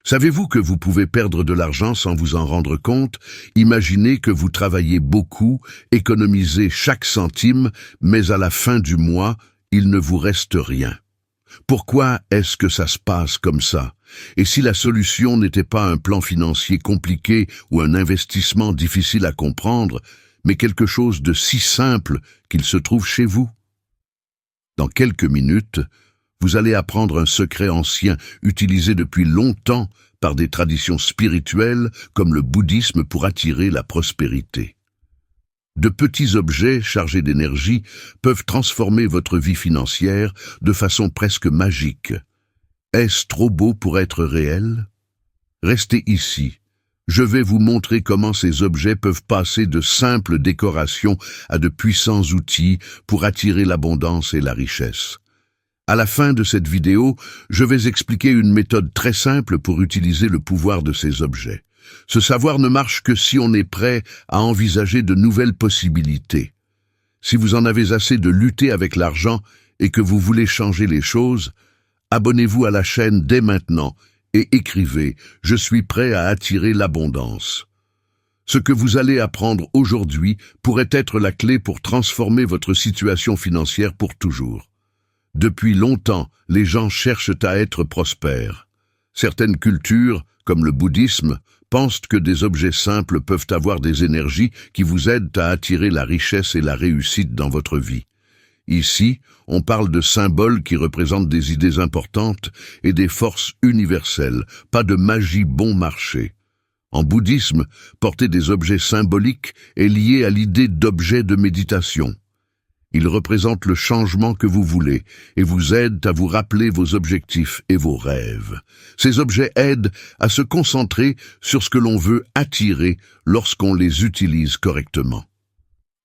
Savez-vous que vous pouvez perdre de l'argent sans vous en rendre compte? Imaginez que vous travaillez beaucoup, économisez chaque centime, mais à la fin du mois, il ne vous reste rien. Pourquoi est-ce que ça se passe comme ça? Et si la solution n'était pas un plan financier compliqué ou un investissement difficile à comprendre, mais quelque chose de si simple qu'il se trouve chez vous? Dans quelques minutes, vous allez apprendre un secret ancien utilisé depuis longtemps par des traditions spirituelles comme le bouddhisme pour attirer la prospérité. De petits objets chargés d'énergie peuvent transformer votre vie financière de façon presque magique. Est-ce trop beau pour être réel? Restez ici. Je vais vous montrer comment ces objets peuvent passer de simples décorations à de puissants outils pour attirer l'abondance et la richesse. À la fin de cette vidéo, je vais expliquer une méthode très simple pour utiliser le pouvoir de ces objets. Ce savoir ne marche que si on est prêt à envisager de nouvelles possibilités. Si vous en avez assez de lutter avec l'argent et que vous voulez changer les choses, abonnez-vous à la chaîne dès maintenant et écrivez « Je suis prêt à attirer l'abondance ». Ce que vous allez apprendre aujourd'hui pourrait être la clé pour transformer votre situation financière pour toujours. Depuis longtemps, les gens cherchent à être prospères. Certaines cultures, comme le bouddhisme, pensent que des objets simples peuvent avoir des énergies qui vous aident à attirer la richesse et la réussite dans votre vie. Ici, on parle de symboles qui représentent des idées importantes et des forces universelles, pas de magie bon marché. En bouddhisme, porter des objets symboliques est lié à l'idée d'objet de méditation. Ils représentent le changement que vous voulez et vous aident à vous rappeler vos objectifs et vos rêves. Ces objets aident à se concentrer sur ce que l'on veut attirer lorsqu'on les utilise correctement.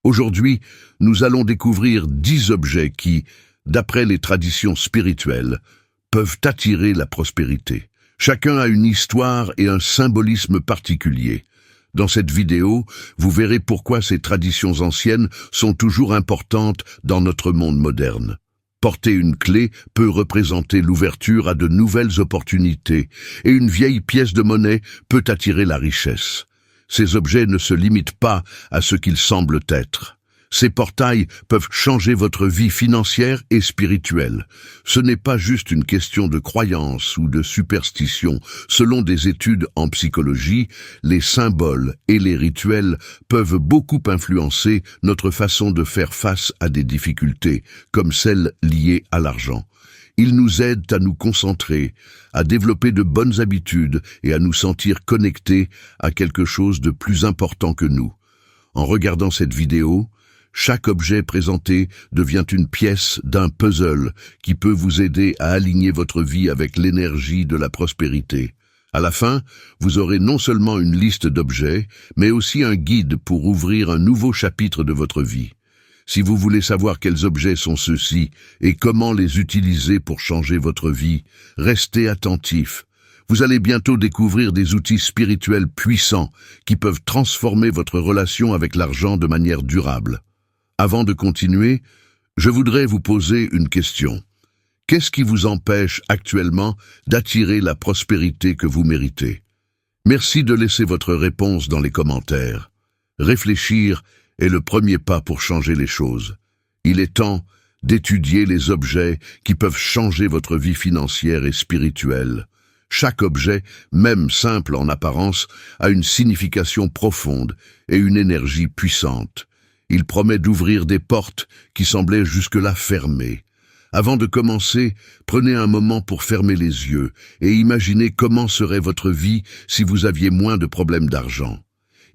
Aujourd'hui, nous allons découvrir 10 objets qui, d'après les traditions spirituelles, peuvent attirer la prospérité. Chacun a une histoire et un symbolisme particulier. Dans cette vidéo, vous verrez pourquoi ces traditions anciennes sont toujours importantes dans notre monde moderne. Porter une clé peut représenter l'ouverture à de nouvelles opportunités, et une vieille pièce de monnaie peut attirer la richesse. Ces objets ne se limitent pas à ce qu'ils semblent être. Ces portails peuvent changer votre vie financière et spirituelle. Ce n'est pas juste une question de croyance ou de superstition. Selon des études en psychologie, les symboles et les rituels peuvent beaucoup influencer notre façon de faire face à des difficultés, comme celles liées à l'argent. Ils nous aident à nous concentrer, à développer de bonnes habitudes et à nous sentir connectés à quelque chose de plus important que nous. En regardant cette vidéo, chaque objet présenté devient une pièce d'un puzzle qui peut vous aider à aligner votre vie avec l'énergie de la prospérité. À la fin, vous aurez non seulement une liste d'objets, mais aussi un guide pour ouvrir un nouveau chapitre de votre vie. Si vous voulez savoir quels objets sont ceux-ci et comment les utiliser pour changer votre vie, restez attentifs. Vous allez bientôt découvrir des outils spirituels puissants qui peuvent transformer votre relation avec l'argent de manière durable. Avant de continuer, je voudrais vous poser une question. Qu'est-ce qui vous empêche actuellement d'attirer la prospérité que vous méritez? Merci de laisser votre réponse dans les commentaires. Réfléchir est le premier pas pour changer les choses. Il est temps d'étudier les objets qui peuvent changer votre vie financière et spirituelle. Chaque objet, même simple en apparence, a une signification profonde et une énergie puissante. Il promet d'ouvrir des portes qui semblaient jusque-là fermées. Avant de commencer, prenez un moment pour fermer les yeux et imaginez comment serait votre vie si vous aviez moins de problèmes d'argent.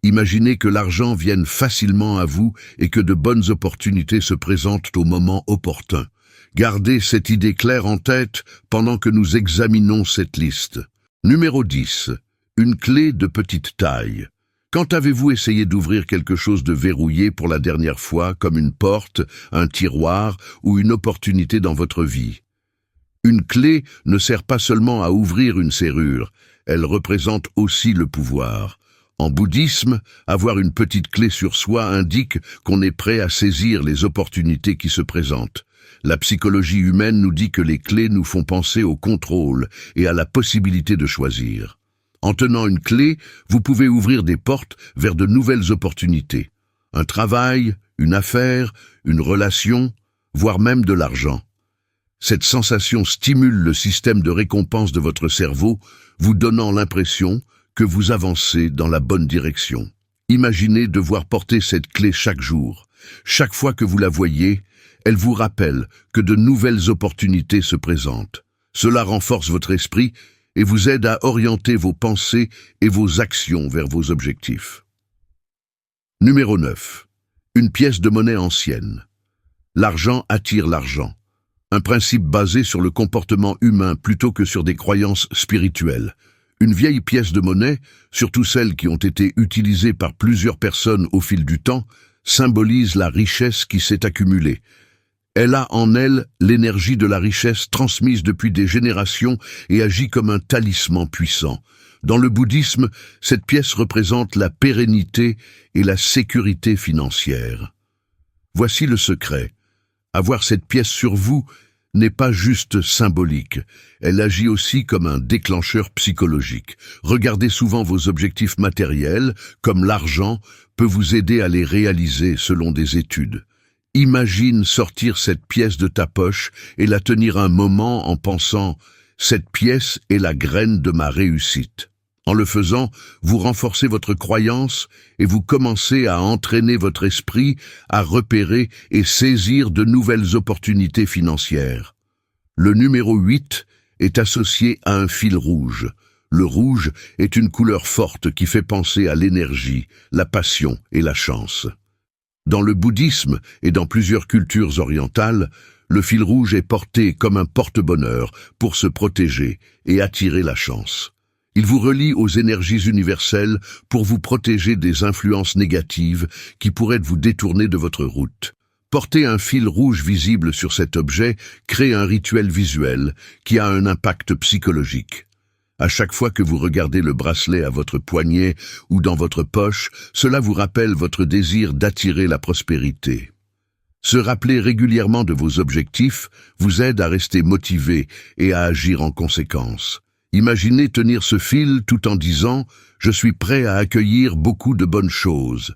Imaginez que l'argent vienne facilement à vous et que de bonnes opportunités se présentent au moment opportun. Gardez cette idée claire en tête pendant que nous examinons cette liste. Numéro 10. Une clé de petite taille. Quand avez-vous essayé d'ouvrir quelque chose de verrouillé pour la dernière fois, comme une porte, un tiroir ou une opportunité dans votre vie? Une clé ne sert pas seulement à ouvrir une serrure, elle représente aussi le pouvoir. En bouddhisme, avoir une petite clé sur soi indique qu'on est prêt à saisir les opportunités qui se présentent. La psychologie humaine nous dit que les clés nous font penser au contrôle et à la possibilité de choisir. En tenant une clé, vous pouvez ouvrir des portes vers de nouvelles opportunités. Un travail, une affaire, une relation, voire même de l'argent. Cette sensation stimule le système de récompense de votre cerveau, vous donnant l'impression que vous avancez dans la bonne direction. Imaginez devoir porter cette clé chaque jour. Chaque fois que vous la voyez, elle vous rappelle que de nouvelles opportunités se présentent. Cela renforce votre esprit et vous aide à orienter vos pensées et vos actions vers vos objectifs. Numéro 9. Une pièce de monnaie ancienne. L'argent attire l'argent. Un principe basé sur le comportement humain plutôt que sur des croyances spirituelles. Une vieille pièce de monnaie, surtout celles qui ont été utilisées par plusieurs personnes au fil du temps, symbolise la richesse qui s'est accumulée. Elle a en elle l'énergie de la richesse transmise depuis des générations et agit comme un talisman puissant. Dans le bouddhisme, cette pièce représente la pérennité et la sécurité financière. Voici le secret. Avoir cette pièce sur vous n'est pas juste symbolique, elle agit aussi comme un déclencheur psychologique. Regardez souvent vos objectifs matériels, comme l'argent, peut vous aider à les réaliser selon des études. Imagine sortir cette pièce de ta poche et la tenir un moment en pensant « cette pièce est la graine de ma réussite ». En le faisant, vous renforcez votre croyance et vous commencez à entraîner votre esprit à repérer et saisir de nouvelles opportunités financières. Le numéro 8 est associé à un fil rouge. Le rouge est une couleur forte qui fait penser à l'énergie, la passion et la chance. Dans le bouddhisme et dans plusieurs cultures orientales, le fil rouge est porté comme un porte-bonheur pour se protéger et attirer la chance. Il vous relie aux énergies universelles pour vous protéger des influences négatives qui pourraient vous détourner de votre route. Porter un fil rouge visible sur cet objet crée un rituel visuel qui a un impact psychologique. À chaque fois que vous regardez le bracelet à votre poignet ou dans votre poche, cela vous rappelle votre désir d'attirer la prospérité. Se rappeler régulièrement de vos objectifs vous aide à rester motivé et à agir en conséquence. Imaginez tenir ce fil tout en disant « Je suis prêt à accueillir beaucoup de bonnes choses ».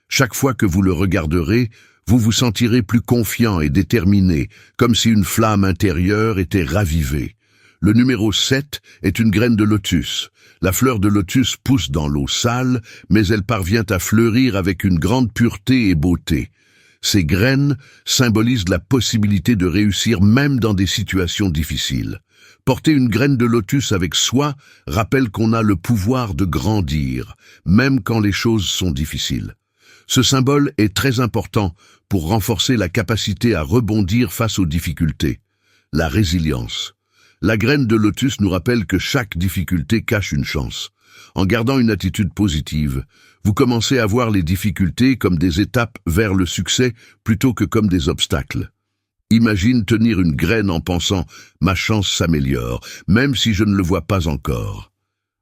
Chaque fois que vous le regarderez, vous vous sentirez plus confiant et déterminé, comme si une flamme intérieure était ravivée. Le numéro 7 est une graine de lotus. La fleur de lotus pousse dans l'eau sale, mais elle parvient à fleurir avec une grande pureté et beauté. Ces graines symbolisent la possibilité de réussir même dans des situations difficiles. Porter une graine de lotus avec soi rappelle qu'on a le pouvoir de grandir, même quand les choses sont difficiles. Ce symbole est très important pour renforcer la capacité à rebondir face aux difficultés. La résilience. La graine de lotus nous rappelle que chaque difficulté cache une chance. En gardant une attitude positive, vous commencez à voir les difficultés comme des étapes vers le succès plutôt que comme des obstacles. Imagine tenir une graine en pensant « ma chance s'améliore, même si je ne le vois pas encore ».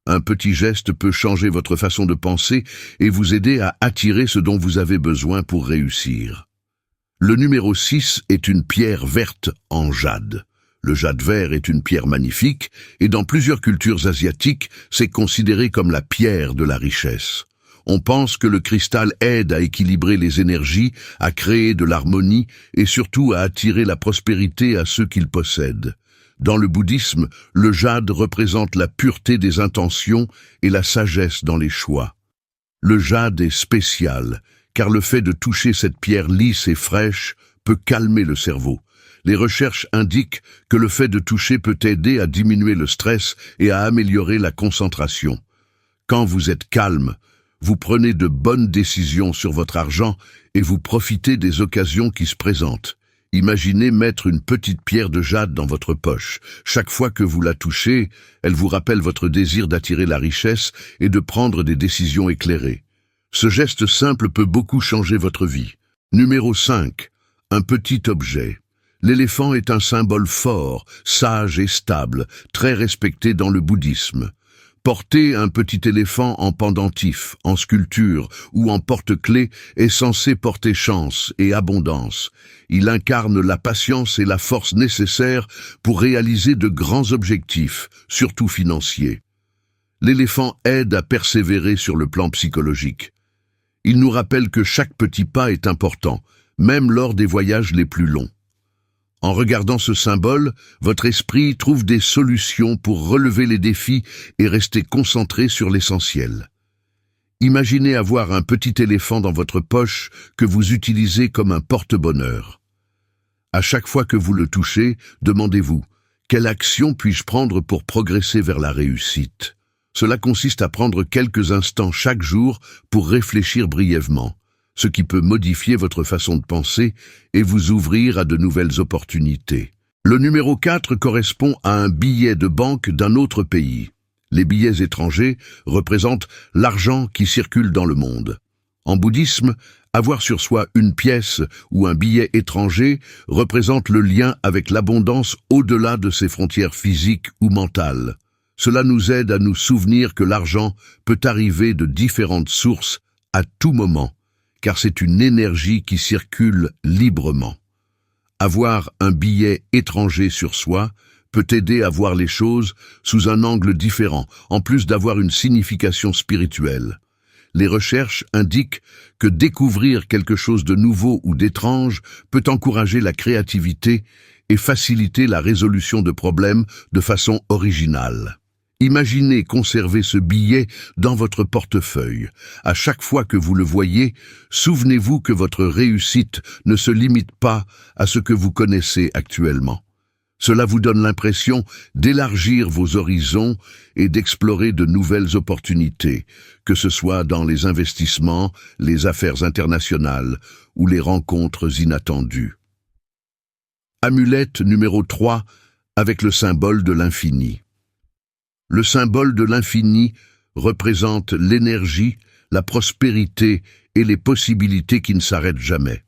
Un petit geste peut changer votre façon de penser et vous aider à attirer ce dont vous avez besoin pour réussir. Le numéro 6 est une pierre verte en jade. Le jade vert est une pierre magnifique et dans plusieurs cultures asiatiques, c'est considéré comme la pierre de la richesse. On pense que le cristal aide à équilibrer les énergies, à créer de l'harmonie et surtout à attirer la prospérité à ceux qui le possèdent. Dans le bouddhisme, le jade représente la pureté des intentions et la sagesse dans les choix. Le jade est spécial, car le fait de toucher cette pierre lisse et fraîche peut calmer le cerveau. Les recherches indiquent que le fait de toucher peut aider à diminuer le stress et à améliorer la concentration. Quand vous êtes calme, vous prenez de bonnes décisions sur votre argent et vous profitez des occasions qui se présentent. Imaginez mettre une petite pierre de jade dans votre poche. Chaque fois que vous la touchez, elle vous rappelle votre désir d'attirer la richesse et de prendre des décisions éclairées. Ce geste simple peut beaucoup changer votre vie. Numéro 5. Un petit objet. L'éléphant est un symbole fort, sage et stable, très respecté dans le bouddhisme. Porter un petit éléphant en pendentif, en sculpture ou en porte-clés est censé porter chance et abondance. Il incarne la patience et la force nécessaires pour réaliser de grands objectifs, surtout financiers. L'éléphant aide à persévérer sur le plan psychologique. Il nous rappelle que chaque petit pas est important, même lors des voyages les plus longs. En regardant ce symbole, votre esprit trouve des solutions pour relever les défis et rester concentré sur l'essentiel. Imaginez avoir un petit éléphant dans votre poche que vous utilisez comme un porte-bonheur. À chaque fois que vous le touchez, demandez-vous « Quelle action puis-je prendre pour progresser vers la réussite ?» Cela consiste à prendre quelques instants chaque jour pour réfléchir brièvement, ce qui peut modifier votre façon de penser et vous ouvrir à de nouvelles opportunités. Le numéro 4 correspond à un billet de banque d'un autre pays. Les billets étrangers représentent l'argent qui circule dans le monde. En bouddhisme, avoir sur soi une pièce ou un billet étranger représente le lien avec l'abondance au-delà de ses frontières physiques ou mentales. Cela nous aide à nous souvenir que l'argent peut arriver de différentes sources à tout moment, car c'est une énergie qui circule librement. Avoir un billet étranger sur soi peut aider à voir les choses sous un angle différent, en plus d'avoir une signification spirituelle. Les recherches indiquent que découvrir quelque chose de nouveau ou d'étrange peut encourager la créativité et faciliter la résolution de problèmes de façon originale. Imaginez conserver ce billet dans votre portefeuille. À chaque fois que vous le voyez, souvenez-vous que votre réussite ne se limite pas à ce que vous connaissez actuellement. Cela vous donne l'impression d'élargir vos horizons et d'explorer de nouvelles opportunités, que ce soit dans les investissements, les affaires internationales ou les rencontres inattendues. Amulette numéro 3 avec le symbole de l'infini. Le symbole de l'infini représente l'énergie, la prospérité et les possibilités qui ne s'arrêtent jamais.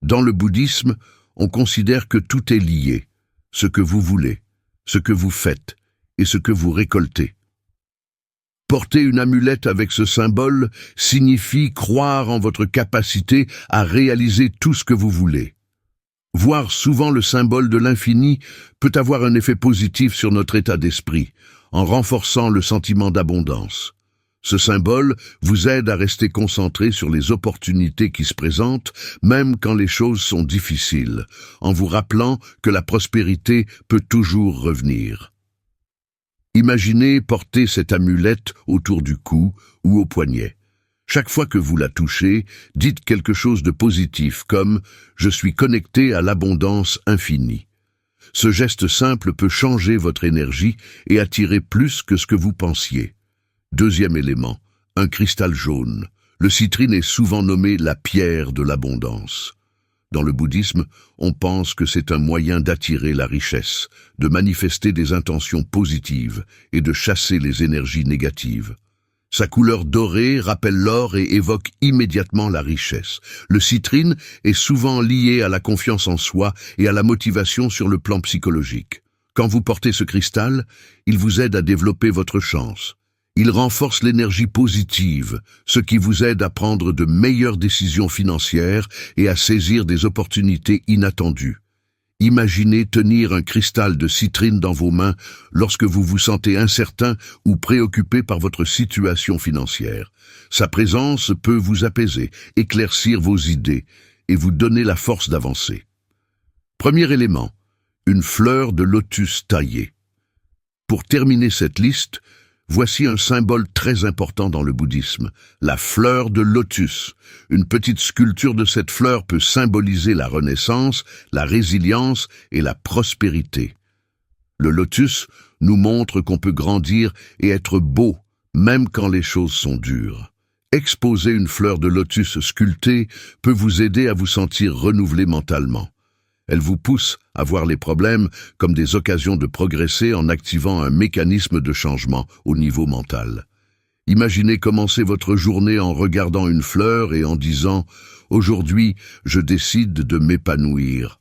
Dans le bouddhisme, on considère que tout est lié, ce que vous voulez, ce que vous faites et ce que vous récoltez. Porter une amulette avec ce symbole signifie croire en votre capacité à réaliser tout ce que vous voulez. Voir souvent le symbole de l'infini peut avoir un effet positif sur notre état d'esprit, en renforçant le sentiment d'abondance. Ce symbole vous aide à rester concentré sur les opportunités qui se présentent, même quand les choses sont difficiles, en vous rappelant que la prospérité peut toujours revenir. Imaginez porter cette amulette autour du cou ou au poignet. Chaque fois que vous la touchez, dites quelque chose de positif, comme « Je suis connecté à l'abondance infinie ». Ce geste simple peut changer votre énergie et attirer plus que ce que vous pensiez. Deuxième élément, un cristal jaune. Le citrine est souvent nommé la pierre de l'abondance. Dans le bouddhisme, on pense que c'est un moyen d'attirer la richesse, de manifester des intentions positives et de chasser les énergies négatives. Sa couleur dorée rappelle l'or et évoque immédiatement la richesse. Le citrine est souvent lié à la confiance en soi et à la motivation sur le plan psychologique. Quand vous portez ce cristal, il vous aide à développer votre chance. Il renforce l'énergie positive, ce qui vous aide à prendre de meilleures décisions financières et à saisir des opportunités inattendues. Imaginez tenir un cristal de citrine dans vos mains lorsque vous vous sentez incertain ou préoccupé par votre situation financière. Sa présence peut vous apaiser, éclaircir vos idées et vous donner la force d'avancer. Premier élément, une fleur de lotus taillée. Pour terminer cette liste, voici un symbole très important dans le bouddhisme, la fleur de lotus. Une petite sculpture de cette fleur peut symboliser la renaissance, la résilience et la prospérité. Le lotus nous montre qu'on peut grandir et être beau, même quand les choses sont dures. Exposer une fleur de lotus sculptée peut vous aider à vous sentir renouvelé mentalement. Elle vous pousse à voir les problèmes comme des occasions de progresser en activant un mécanisme de changement au niveau mental. Imaginez commencer votre journée en regardant une fleur et en disant « Aujourd'hui, je décide de m'épanouir ».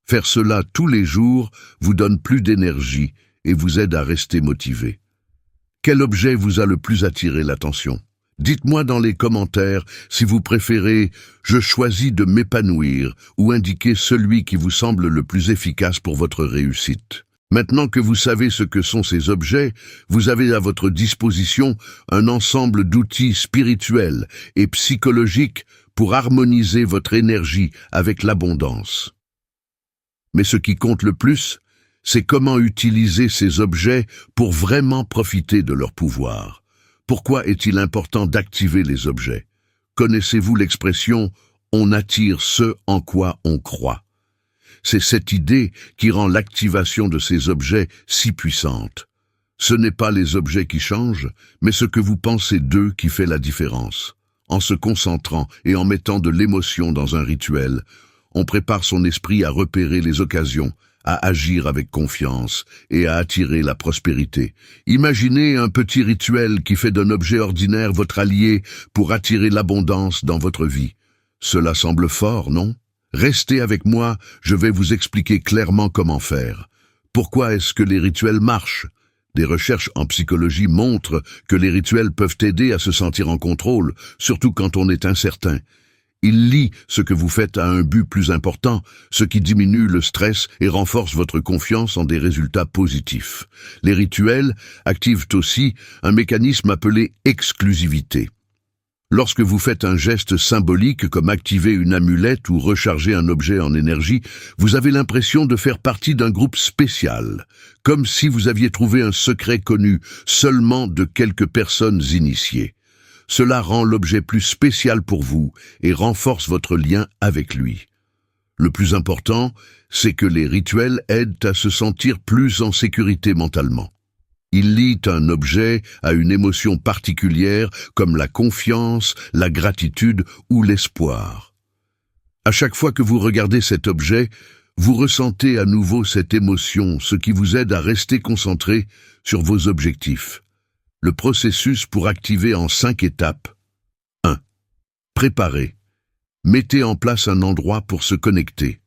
Faire cela tous les jours vous donne plus d'énergie et vous aide à rester motivé. Quel objet vous a le plus attiré l'attention ? Dites-moi dans les commentaires si vous préférez « Je choisis de m'épanouir » ou indiquez celui qui vous semble le plus efficace pour votre réussite. Maintenant que vous savez ce que sont ces objets, vous avez à votre disposition un ensemble d'outils spirituels et psychologiques pour harmoniser votre énergie avec l'abondance. Mais ce qui compte le plus, c'est comment utiliser ces objets pour vraiment profiter de leur pouvoir. Pourquoi est-il important d'activer les objets? Connaissez-vous l'expression « on attire ce en quoi on croit ». C'est cette idée qui rend l'activation de ces objets si puissante. Ce n'est pas les objets qui changent, mais ce que vous pensez d'eux qui fait la différence. En se concentrant et en mettant de l'émotion dans un rituel, on prépare son esprit à repérer les occasions, à agir avec confiance et à attirer la prospérité. Imaginez un petit rituel qui fait d'un objet ordinaire votre allié pour attirer l'abondance dans votre vie. Cela semble fort, non? Restez avec moi, je vais vous expliquer clairement comment faire. Pourquoi est-ce que les rituels marchent? Des recherches en psychologie montrent que les rituels peuvent aider à se sentir en contrôle, surtout quand on est incertain. Ils lient ce que vous faites à un but plus important, ce qui diminue le stress et renforce votre confiance en des résultats positifs. Les rituels activent aussi un mécanisme appelé exclusivité. Lorsque vous faites un geste symbolique comme activer une amulette ou recharger un objet en énergie, vous avez l'impression de faire partie d'un groupe spécial, comme si vous aviez trouvé un secret connu seulement de quelques personnes initiées. Cela rend l'objet plus spécial pour vous et renforce votre lien avec lui. Le plus important, c'est que les rituels aident à se sentir plus en sécurité mentalement. Ils lient un objet à une émotion particulière comme la confiance, la gratitude ou l'espoir. À chaque fois que vous regardez cet objet, vous ressentez à nouveau cette émotion, ce qui vous aide à rester concentré sur vos objectifs. Le processus pour activer en 5 étapes. 1. Préparez. Mettez en place un endroit pour se connecter.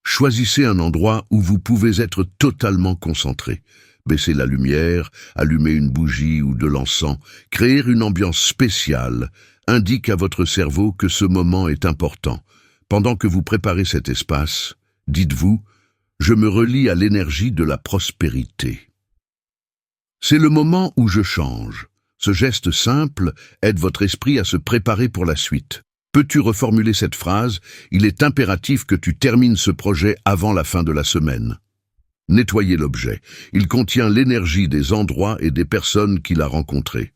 Choisissez un endroit où vous pouvez être totalement concentré. Baissez la lumière, allumer une bougie ou de l'encens, créer une ambiance spéciale, indique à votre cerveau que ce moment est important. Pendant que vous préparez cet espace, dites-vous « Je me relie à l'énergie de la prospérité ». C'est le moment où je change. Ce geste simple aide votre esprit à se préparer pour la suite. Peux-tu reformuler cette phrase? Il est impératif que tu termines ce projet avant la fin de la semaine. Nettoyez l'objet. Il contient l'énergie des endroits et des personnes qu'il a rencontrés.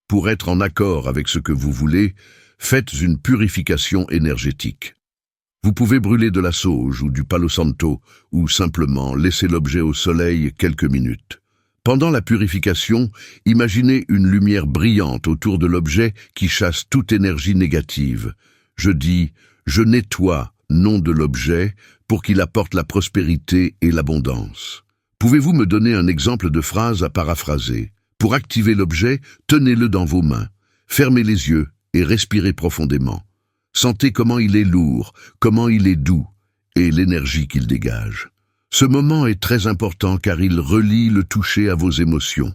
Pour être en accord avec ce que vous voulez, faites une purification énergétique. Vous pouvez brûler de la sauge ou du palo santo ou simplement laisser l'objet au soleil quelques minutes. Pendant la purification, imaginez une lumière brillante autour de l'objet qui chasse toute énergie négative. Je dis « je nettoie » nom de l'objet pour qu'il apporte la prospérité et l'abondance. Pouvez-vous me donner un exemple de phrase à paraphraser? Pour activer l'objet, tenez-le dans vos mains. Fermez les yeux et respirez profondément. Sentez comment il est lourd, comment il est doux et l'énergie qu'il dégage. Ce moment est très important car il relie le toucher à vos émotions.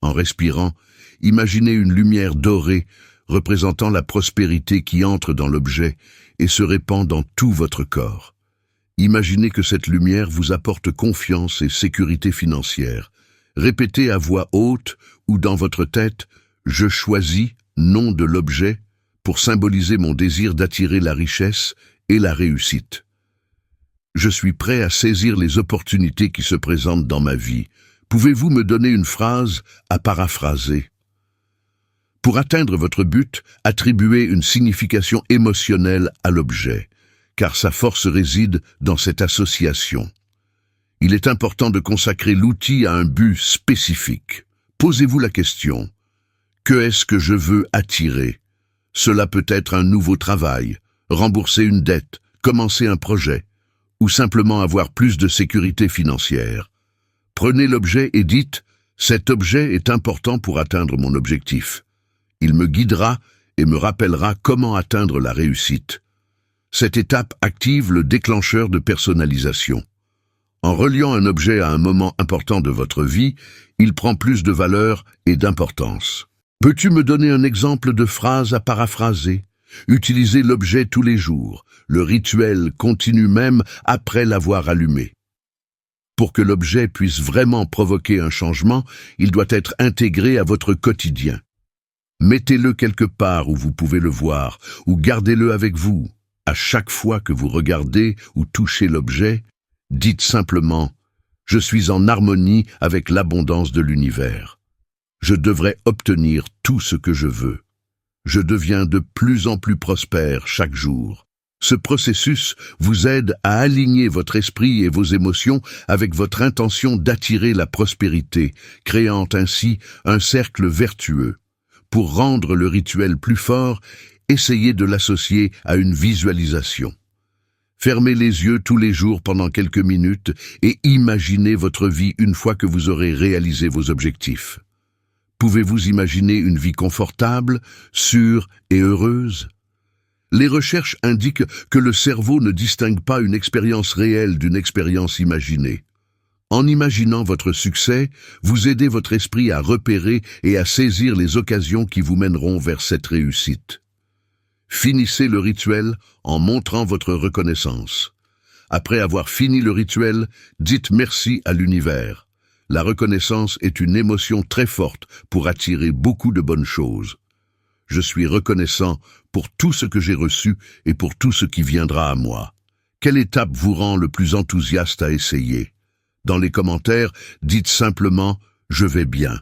En respirant, imaginez une lumière dorée représentant la prospérité qui entre dans l'objet et se répand dans tout votre corps. Imaginez que cette lumière vous apporte confiance et sécurité financière. Répétez à voix haute ou dans votre tête « Je choisis » nom de l'objet pour symboliser mon désir d'attirer la richesse et la réussite. Je suis prêt à saisir les opportunités qui se présentent dans ma vie. Pouvez-vous me donner une phrase à paraphraser? Pour atteindre votre but, attribuez une signification émotionnelle à l'objet, car sa force réside dans cette association. Il est important de consacrer l'outil à un but spécifique. Posez-vous la question « Que est-ce que je veux attirer ?» Cela peut être un nouveau travail, rembourser une dette, commencer un projet, ou simplement avoir plus de sécurité financière. Prenez l'objet et dites « Cet objet est important pour atteindre mon objectif. Il me guidera et me rappellera comment atteindre la réussite. » Cette étape active le déclencheur de personnalisation. En reliant un objet à un moment important de votre vie, il prend plus de valeur et d'importance. Peux-tu me donner un exemple de phrase à paraphraser? Utilisez l'objet tous les jours. Le rituel continue même après l'avoir allumé. Pour que l'objet puisse vraiment provoquer un changement, il doit être intégré à votre quotidien. Mettez-le quelque part où vous pouvez le voir, ou gardez-le avec vous. À chaque fois que vous regardez ou touchez l'objet, dites simplement « Je suis en harmonie avec l'abondance de l'univers. Je devrais obtenir tout ce que je veux. Je deviens de plus en plus prospère chaque jour. » Ce processus vous aide à aligner votre esprit et vos émotions avec votre intention d'attirer la prospérité, créant ainsi un cercle vertueux. Pour rendre le rituel plus fort, essayez de l'associer à une visualisation. Fermez les yeux tous les jours pendant quelques minutes et imaginez votre vie une fois que vous aurez réalisé vos objectifs. Pouvez-vous imaginer une vie confortable, sûre et heureuse ? Les recherches indiquent que le cerveau ne distingue pas une expérience réelle d'une expérience imaginée. En imaginant votre succès, vous aidez votre esprit à repérer et à saisir les occasions qui vous mèneront vers cette réussite. Finissez le rituel en montrant votre reconnaissance. Après avoir fini le rituel, dites merci à l'univers. La reconnaissance est une émotion très forte pour attirer beaucoup de bonnes choses. Je suis reconnaissant pour tout ce que j'ai reçu et pour tout ce qui viendra à moi. Quelle étape vous rend le plus enthousiaste à essayer ? Dans les commentaires, dites simplement « Je vais bien ».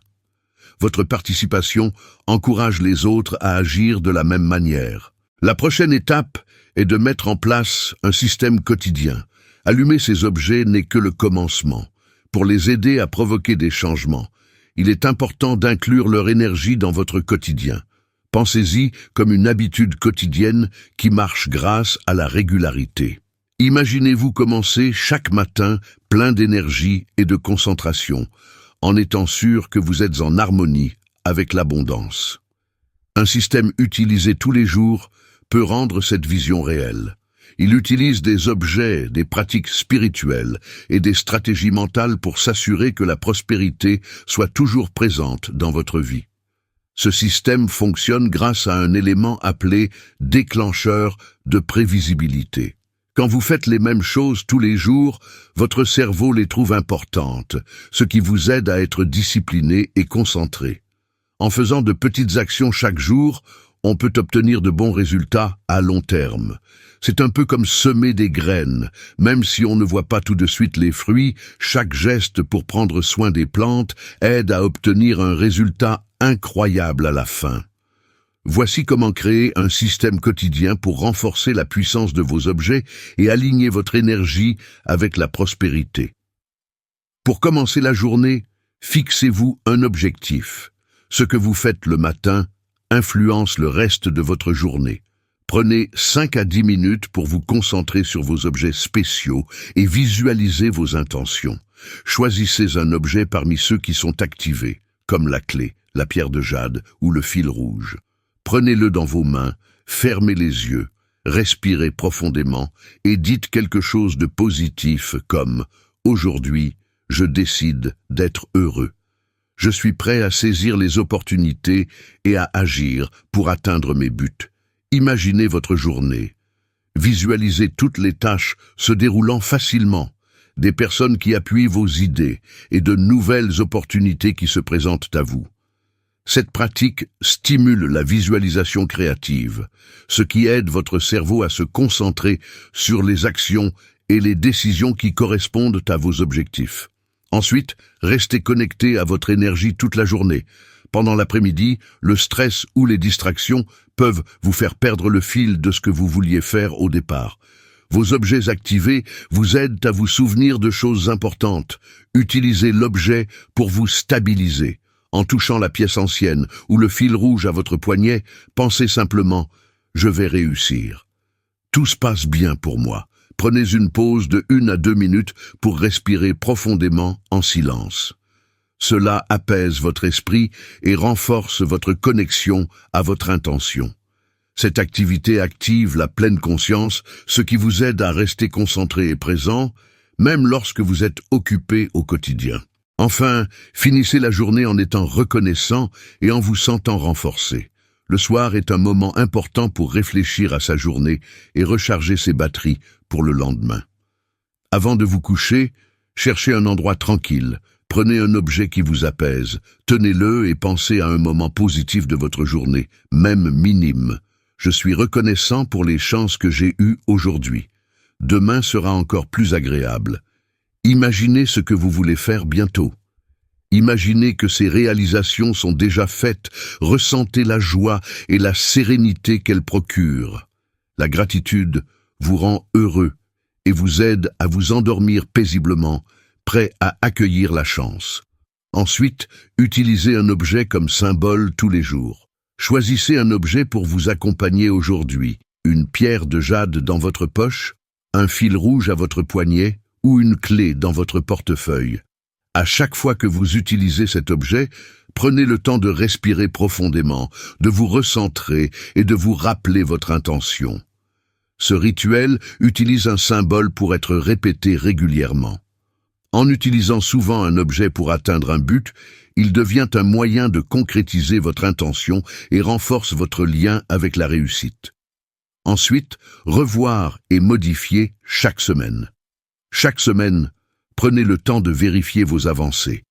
Votre participation encourage les autres à agir de la même manière. La prochaine étape est de mettre en place un système quotidien. Allumer ces objets n'est que le commencement. Pour les aider à provoquer des changements, il est important d'inclure leur énergie dans votre quotidien. Pensez-y comme une habitude quotidienne qui marche grâce à la régularité. Imaginez-vous commencer chaque matin plein d'énergie et de concentration, en étant sûr que vous êtes en harmonie avec l'abondance. Un système utilisé tous les jours peut rendre cette vision réelle. Il utilise des objets, des pratiques spirituelles et des stratégies mentales pour s'assurer que la prospérité soit toujours présente dans votre vie. Ce système fonctionne grâce à un élément appelé déclencheur de prévisibilité. Quand vous faites les mêmes choses tous les jours, votre cerveau les trouve importantes, ce qui vous aide à être discipliné et concentré. En faisant de petites actions chaque jour, on peut obtenir de bons résultats à long terme. C'est un peu comme semer des graines. Même si on ne voit pas tout de suite les fruits, chaque geste pour prendre soin des plantes aide à obtenir un résultat incroyable à la fin. Voici comment créer un système quotidien pour renforcer la puissance de vos objets et aligner votre énergie avec la prospérité. Pour commencer la journée, fixez-vous un objectif. Ce que vous faites le matin influence le reste de votre journée. Prenez 5 à 10 minutes pour vous concentrer sur vos objets spéciaux et visualisez vos intentions. Choisissez un objet parmi ceux qui sont activés, comme la clé, la pierre de jade ou le fil rouge. Prenez-le dans vos mains, fermez les yeux, respirez profondément et dites quelque chose de positif comme « Aujourd'hui, je décide d'être heureux. Je suis prêt à saisir les opportunités et à agir pour atteindre mes buts. » Imaginez votre journée. Visualisez toutes les tâches se déroulant facilement, des personnes qui appuient vos idées et de nouvelles opportunités qui se présentent à vous. Cette pratique stimule la visualisation créative, ce qui aide votre cerveau à se concentrer sur les actions et les décisions qui correspondent à vos objectifs. Ensuite, restez connecté à votre énergie toute la journée. Pendant l'après-midi, le stress ou les distractions peuvent vous faire perdre le fil de ce que vous vouliez faire au départ. Vos objets activés vous aident à vous souvenir de choses importantes. Utilisez l'objet pour vous stabiliser. En touchant la pièce ancienne ou le fil rouge à votre poignet, pensez simplement « Je vais réussir ». Tout se passe bien pour moi. Prenez une pause de 1 à 2 minutes pour respirer profondément en silence. Cela apaise votre esprit et renforce votre connexion à votre intention. Cette activité active la pleine conscience, ce qui vous aide à rester concentré et présent, même lorsque vous êtes occupé au quotidien. Enfin, finissez la journée en étant reconnaissant et en vous sentant renforcé. Le soir est un moment important pour réfléchir à sa journée et recharger ses batteries pour le lendemain. Avant de vous coucher, Cherchez un endroit tranquille, prenez un objet qui vous apaise, tenez-le et pensez à un moment positif de votre journée, même minime. Je suis reconnaissant pour les chances que j'ai eues aujourd'hui. Demain sera encore plus agréable. Imaginez ce que vous voulez faire bientôt. Imaginez que ces réalisations sont déjà faites, ressentez la joie et la sérénité qu'elles procurent. La gratitude vous rend heureux et vous aide à vous endormir paisiblement, prêt à accueillir la chance. Ensuite, utilisez un objet comme symbole tous les jours. Choisissez un objet pour vous accompagner aujourd'hui, une pierre de jade dans votre poche, un fil rouge à votre poignet ou une clé dans votre portefeuille. À chaque fois que vous utilisez cet objet, prenez le temps de respirer profondément, de vous recentrer et de vous rappeler votre intention. Ce rituel utilise un symbole pour être répété régulièrement. En utilisant souvent un objet pour atteindre un but, il devient un moyen de concrétiser votre intention et renforce votre lien avec la réussite. Ensuite, revoir et modifier chaque semaine. Chaque semaine, prenez le temps de vérifier vos avancées.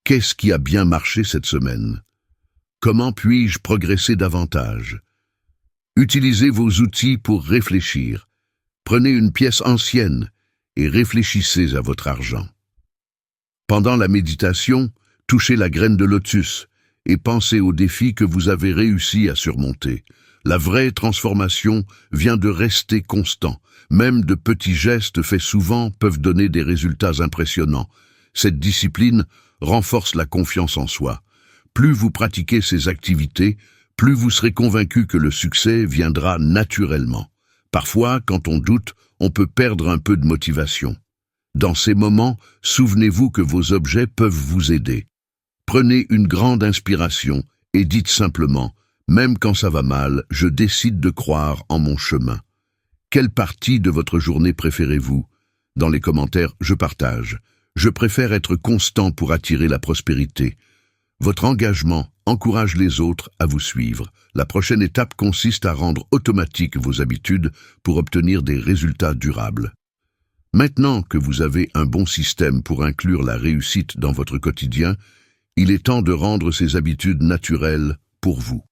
Qu'est-ce qui a bien marché cette semaine? Comment puis-je progresser davantage? Utilisez vos outils pour réfléchir. Prenez une pièce ancienne et réfléchissez à votre argent. Pendant la méditation, touchez la graine de lotus et pensez aux défis que vous avez réussi à surmonter. La vraie transformation vient de rester constant. Même de petits gestes faits souvent peuvent donner des résultats impressionnants. Cette discipline renforce la confiance en soi. Plus vous pratiquez ces activités, plus vous serez convaincu que le succès viendra naturellement. Parfois, quand on doute, on peut perdre un peu de motivation. Dans ces moments, souvenez-vous que vos objets peuvent vous aider. Prenez une grande inspiration et dites simplement « Même quand ça va mal, je décide de croire en mon chemin ». Quelle partie de votre journée préférez-vous? Dans les commentaires, je partage. Je préfère être constant pour attirer la prospérité. Votre engagement encourage les autres à vous suivre. La prochaine étape consiste à rendre automatique vos habitudes pour obtenir des résultats durables. Maintenant que vous avez un bon système pour inclure la réussite dans votre quotidien, il est temps de rendre ces habitudes naturelles pour vous.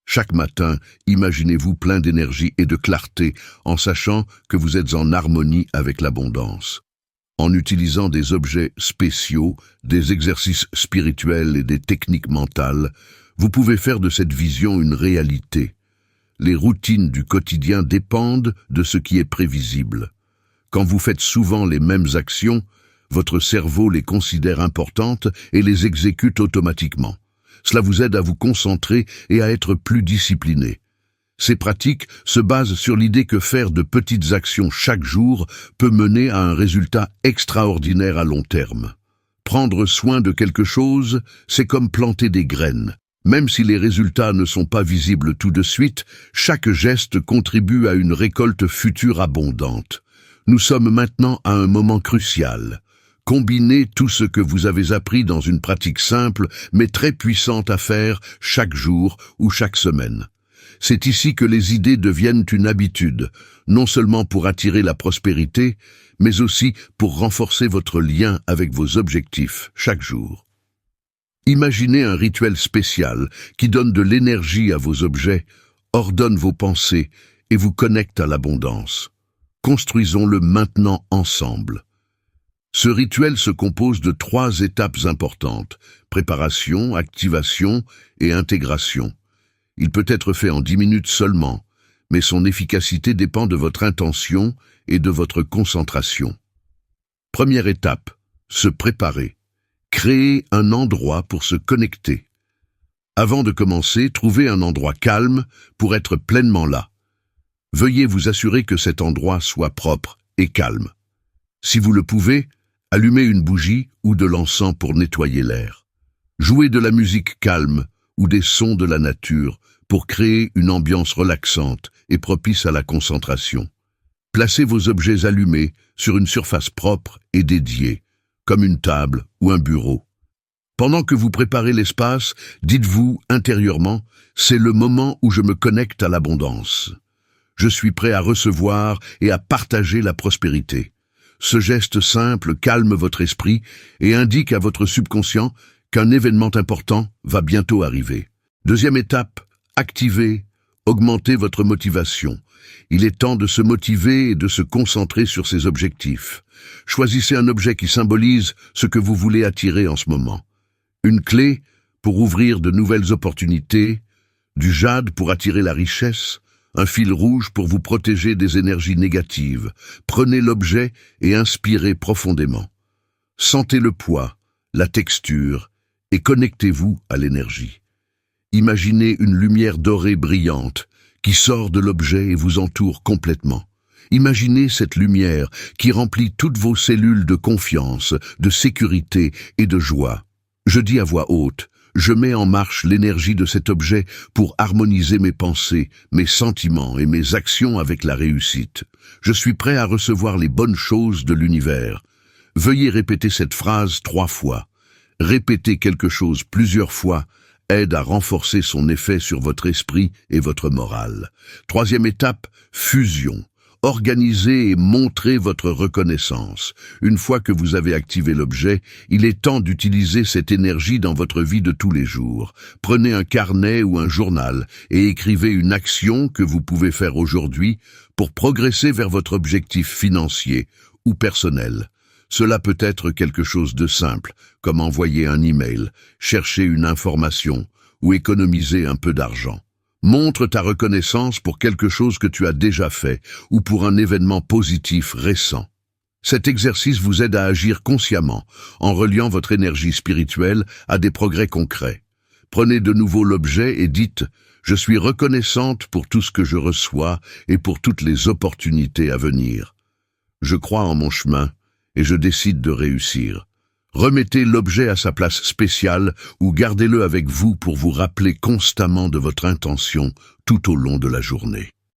Chaque matin, imaginez-vous plein d'énergie et de clarté en sachant que vous êtes en harmonie avec l'abondance. En utilisant des objets spéciaux, des exercices spirituels et des techniques mentales, vous pouvez faire de cette vision une réalité. Les routines du quotidien dépendent de ce qui est prévisible. Quand vous faites souvent les mêmes actions, votre cerveau les considère importantes et les exécute automatiquement. Cela vous aide à vous concentrer et à être plus discipliné. Ces pratiques se basent sur l'idée que faire de petites actions chaque jour peut mener à un résultat extraordinaire à long terme. Prendre soin de quelque chose, c'est comme planter des graines. Même si les résultats ne sont pas visibles tout de suite, chaque geste contribue à une récolte future abondante. Nous sommes maintenant à un moment crucial. Combinez tout ce que vous avez appris dans une pratique simple mais très puissante à faire chaque jour ou chaque semaine. C'est ici que les idées deviennent une habitude, non seulement pour attirer la prospérité, mais aussi pour renforcer votre lien avec vos objectifs chaque jour. Imaginez un rituel spécial qui donne de l'énergie à vos objets, ordonne vos pensées et vous connecte à l'abondance. Construisons-le maintenant ensemble. Ce rituel se compose de 3 étapes importantes: préparation, activation et intégration. Il peut être fait en 10 minutes seulement, mais son efficacité dépend de votre intention et de votre concentration. Première étape, se préparer. Créer un endroit pour se connecter. Avant de commencer, trouvez un endroit calme pour être pleinement là. Veuillez vous assurer que cet endroit soit propre et calme. Si vous le pouvez, allumez une bougie ou de l'encens pour nettoyer l'air. Jouez de la musique calme ou des sons de la nature pour créer une ambiance relaxante et propice à la concentration. Placez vos objets allumés sur une surface propre et dédiée, comme une table ou un bureau. Pendant que vous préparez l'espace, dites-vous intérieurement « C'est le moment où je me connecte à l'abondance. Je suis prêt à recevoir et à partager la prospérité. » Ce geste simple calme votre esprit et indique à votre subconscient qu'un événement important va bientôt arriver. Deuxième étape, activez, augmentez votre motivation. Il est temps de se motiver et de se concentrer sur ses objectifs. Choisissez un objet qui symbolise ce que vous voulez attirer en ce moment. Une clé pour ouvrir de nouvelles opportunités, du jade pour attirer la richesse, un fil rouge pour vous protéger des énergies négatives. Prenez l'objet et inspirez profondément. Sentez le poids, la texture et connectez-vous à l'énergie. Imaginez une lumière dorée brillante qui sort de l'objet et vous entoure complètement. Imaginez cette lumière qui remplit toutes vos cellules de confiance, de sécurité et de joie. Je dis à voix haute, je mets en marche l'énergie de cet objet pour harmoniser mes pensées, mes sentiments et mes actions avec la réussite. Je suis prêt à recevoir les bonnes choses de l'univers. Veuillez répéter cette phrase 3 fois. Répéter quelque chose plusieurs fois aide à renforcer son effet sur votre esprit et votre morale. Troisième étape, fusion. Organisez et montrez votre reconnaissance. Une fois que vous avez activé l'objet, il est temps d'utiliser cette énergie dans votre vie de tous les jours. Prenez un carnet ou un journal et écrivez une action que vous pouvez faire aujourd'hui pour progresser vers votre objectif financier ou personnel. Cela peut être quelque chose de simple, comme envoyer un email, chercher une information ou économiser un peu d'argent. Montre ta reconnaissance pour quelque chose que tu as déjà fait ou pour un événement positif récent. Cet exercice vous aide à agir consciemment en reliant votre énergie spirituelle à des progrès concrets. Prenez de nouveau l'objet et dites « Je suis reconnaissante pour tout ce que je reçois et pour toutes les opportunités à venir. Je crois en mon chemin et je décide de réussir. » Remettez l'objet à sa place spéciale ou gardez-le avec vous pour vous rappeler constamment de votre intention tout au long de la journée.